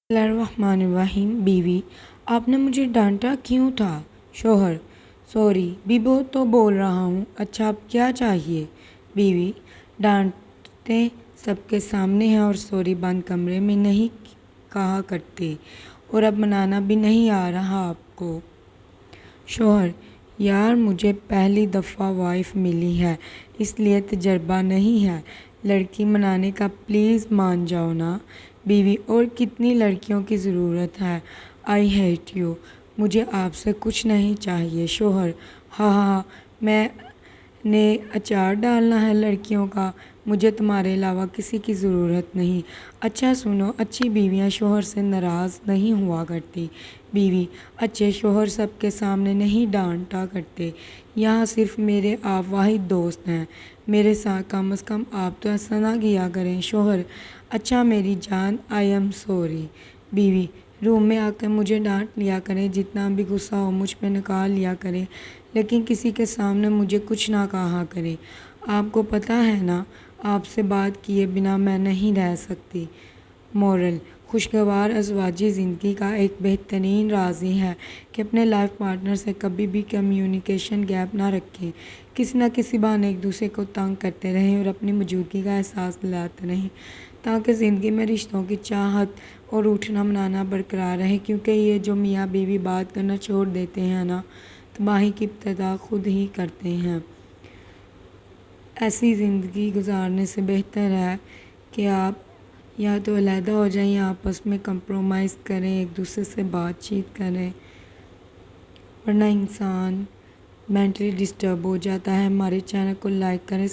بسم اللہ الرحمن الرحیم۔ بیوی: آپ نے مجھے ڈانٹا کیوں تھا؟ شوہر: سوری بیبو، تو بول رہا ہوں۔ اچھا اب کیا چاہیے؟ بیوی: ڈانٹتے سب کے سامنے ہیں اور سوری بند کمرے میں نہیں کہا کرتے، اور اب منانا بھی نہیں آ رہا آپ کو۔ شوہر: یار مجھے پہلی دفعہ وائف ملی ہے، اس لیے تجربہ نہیں ہے، لڑکی منانے کا پلیز مان جاؤ نا۔ بیوی: اور کتنی لڑکیوں کی ضرورت ہے؟ آئی ہیٹ یو، مجھے آپ سے کچھ نہیں چاہیے۔ شوہر: ہاں ہاں، میں نے اچار ڈالنا ہے لڑکیوں کا، مجھے تمہارے علاوہ کسی کی ضرورت نہیں۔ اچھا سنو، اچھی بیویاں شوہر سے ناراض نہیں ہوا کرتی۔ بیوی: اچھے شوہر سب کے سامنے نہیں ڈانٹا کرتے، یہاں صرف میرے آپ واحد دوست ہیں، میرے ساتھ کم از کم آپ تو ایسا نہ کیا کریں۔ شوہر: اچھا میری جان، آئی ایم سوری۔ بیوی: روم میں آ کر مجھے ڈانٹ لیا کریں، جتنا بھی غصہ ہو مجھ پہ نکال لیا کریں، لیکن کسی کے سامنے مجھے کچھ نہ کہا کریں۔ آپ کو پتہ ہے نا، آپ سے بات کیے بنا میں نہیں رہ سکتی۔ مورل: خوشگوار ازواجی زندگی کا ایک بہترین راز یہ ہے کہ اپنے لائف پارٹنر سے کبھی بھی کمیونیکیشن گیپ نہ رکھیں، کسی نہ کسی بہانے ایک دوسرے کو تنگ کرتے رہیں اور اپنی موجودگی کا احساس دلاتے رہیں، تاکہ زندگی میں رشتوں کی چاہت اور اٹھنا منانا برقرار رہے، کیونکہ یہ جو میاں بیوی بات کرنا چھوڑ دیتے ہیں نا، تباہی کی ابتدا خود ہی کرتے ہیں۔ ایسی زندگی گزارنے سے بہتر ہے کہ آپ یا تو علیحدہ ہو جائیں یا آپس میں کمپرومائز کریں، ایک دوسرے سے بات چیت کریں، ورنہ انسان مینٹلی ڈسٹرب ہو جاتا ہے۔ ہمارے چینل کو لائک کریں۔